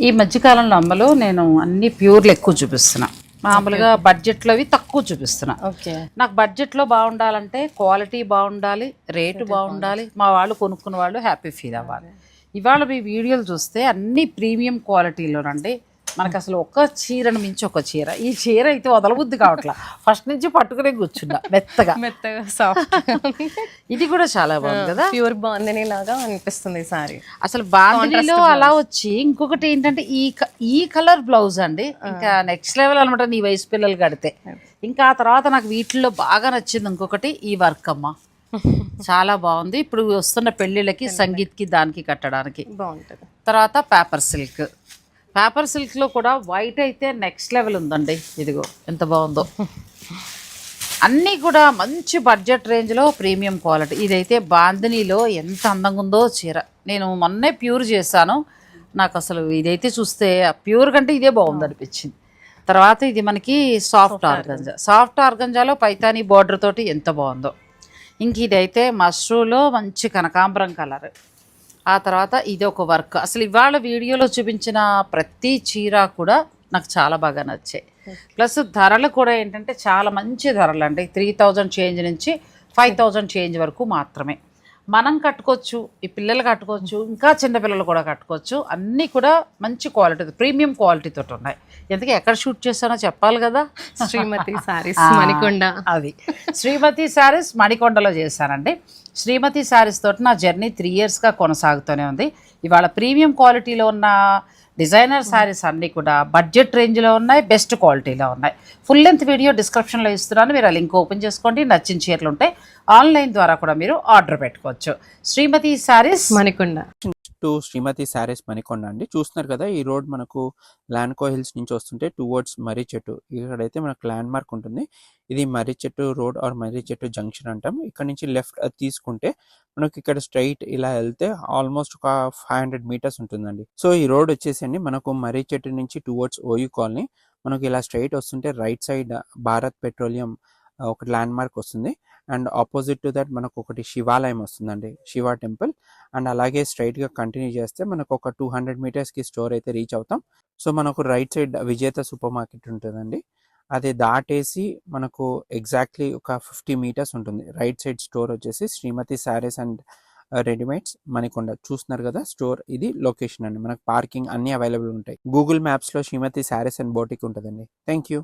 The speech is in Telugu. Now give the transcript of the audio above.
ఈ మధ్యకాలంలో అమ్మలో నేను అన్ని ప్యూర్లు ఎక్కువ చూపిస్తున్నా. మామూలుగా బడ్జెట్లో అవి తక్కువ చూపిస్తున్నా. ఓకే. నాకు బడ్జెట్లో బాగుండాలంటే క్వాలిటీ బాగుండాలి, రేటు బాగుండాలి, మా వాళ్ళు కొనుక్కున్న వాళ్ళు హ్యాపీ ఫీల్ అవ్వాలి. ఇవాళ మీ వీడియోలు చూస్తే అన్ని ప్రీమియం క్వాలిటీలోనండి. మనకు అసలు ఒక చీరను మించి ఒక చీర. ఈ చీర అయితే వదలబుద్ధి కావట్లా, ఫస్ట్ నుంచి పట్టుకునే కూర్చున్నా మెత్తగా మెత్తగా సాఫ్ట్. ఇది కూడా చాలా బాగుంది కదా, ప్యూర్ బాందిని లాగా అనిపిస్తుంది ఈ సారీ. అసలు బాందినీలో అలా వచ్చి ఇంకొకటి ఏంటంటే ఈ కలర్ బ్లౌజ్ అండి ఇంకా నెక్స్ట్ లెవెల్ అనమాట. నీ వయసు పిల్లలు కడితే ఇంకా ఆ తర్వాత నాకు వీటిల్లో బాగా నచ్చింది ఇంకొకటి ఈ వర్క్ అమ్మ. చాలా బాగుంది. ఇప్పుడు వస్తున్న పెళ్ళిళ్ళకి సంగీత్కి దానికి కట్టడానికి బాగుంటుంది. తర్వాత పేపర్ సిల్క్లో కూడా వైట్ అయితే నెక్స్ట్ లెవెల్ ఉందండి. ఇదిగో ఎంత బాగుందో. అన్నీ కూడా మంచి బడ్జెట్ రేంజ్లో ప్రీమియం క్వాలిటీ. ఇదైతే బాందినీలో ఎంత అందంగా ఉందో చీర. నేను మొన్నే ప్యూర్ చేశాను. నాకు అసలు ఇదైతే చూస్తే ప్యూర్ కంటే ఇదే బాగుంది అనిపించింది. తర్వాత ఇది మనకి సాఫ్ట్ ఆర్గంజాలో పైతానీ బార్డర్ తోటి ఎంత బాగుందో. ఇంక ఇదైతే మష్రూలో మంచి కనకాంబరం కలర్. ఆ తర్వాత ఇది ఒక వర్క్. అసలు ఇవాళ వీడియోలో చూపించిన ప్రతి చీర కూడా నాకు చాలా బాగా నచ్చాయి. ప్లస్ ధరలు కూడా ఏంటంటే చాలా మంచి ధరలు అండి. 3000 చేంజ్ నుంచి 5000 చేంజ్ వరకు మాత్రమే. మనం కట్టుకోవచ్చు, ఈ పిల్లలు కట్టుకోవచ్చు, ఇంకా చిన్నపిల్లలు కూడా కట్టుకోవచ్చు. అన్నీ కూడా మంచి క్వాలిటీ, ప్రీమియం క్వాలిటీతో ఉన్నాయి. ఎందుకంటే ఎక్కడ షూట్ చేస్తానో చెప్పాలి కదా. శ్రీమతి సారీస్ మణికొండ. అది శ్రీమతి శారీస్ మణికొండలో చేశానండి. శ్రీమతి శారీస్ తోటి నా జర్నీ 3 yearsగా కొనసాగుతూనే ఉంది. ఇవాళ ప్రీమియం క్వాలిటీలో ఉన్న డిజైనర్ శారీస్ అన్నీ కూడా బడ్జెట్ రేంజ్లో ఉన్నాయి, బెస్ట్ క్వాలిటీలో ఉన్నాయి. ఫుల్ లెంత్ వీడియో డిస్క్రిప్షన్లో ఇస్తున్నాను, మీరు ఆ లింక్ ఓపెన్ చేసుకోండి. నచ్చిన చీరలు ఉంటాయి, ఆన్లైన్ ద్వారా కూడా మీరు ఆర్డర్ పెట్టుకోవచ్చు. శ్రీమతి శారీస్ మణికొండ టు శ్రీమతి శారీస్ మణికొండ అండి. చూస్తున్నారు కదా, ఈ రోడ్ మనకు లాన్కో హిల్స్ నుంచి వస్తుంటే టువర్డ్స్ మర్రి చెట్టు, ఇక్కడైతే మనకు ల్యాండ్ మార్క్ ఉంటుంది. ఇది మర్రి చెట్టు రోడ్ ఆర్ మర్రి చెట్టు జంక్షన్ అంటాం. ఇక్కడ నుంచి లెఫ్ట్ తీసుకుంటే మనకి ఇక్కడ స్ట్రైట్ ఇలా వెళ్తే ఆల్మోస్ట్ ఒక 500 meters ఉంటుందండి. సో ఈ రోడ్ వచ్చేసండి మనకు మర్రి చెట్టు నుంచి టువర్డ్స్ ఓయూ కాలనీ. మనకు ఇలా స్ట్రైట్ వస్తుంటే రైట్ సైడ్ భారత్ పెట్రోలియం ఒక ల్యాండ్ మార్క్ వస్తుంది. అండ్ ఆపోజిట్ టు దట్ మనకు ఒకటి శివాలయం వస్తుందండి, శివ టెంపుల్. అండ్ అలాగే స్ట్రైట్గా కంటిన్యూ చేస్తే మనకు ఒక 200 metersకి స్టోర్ అయితే రీచ్ అవుతాం. సో మనకు రైట్ సైడ్ విజేత సూపర్ మార్కెట్ ఉంటుందండి. అది దాటేసి మనకు ఎగ్జాక్ట్లీ ఒక 50 meters ఉంటుంది. రైట్ సైడ్ స్టోర్ వచ్చేసి శ్రీమతి శారీస్ అండ్ రెడీమేడ్స్ మణికొండ. చూస్తున్నారు కదా స్టోర్, ఇది లొకేషన్ అండి. మనకు పార్కింగ్ అన్ని అవైలబుల్ ఉంటాయి. గూగుల్ మ్యాప్స్లో శ్రీమతి శారీస్ అండ్ బోటిక్ ఉంటుందండి. Thank you.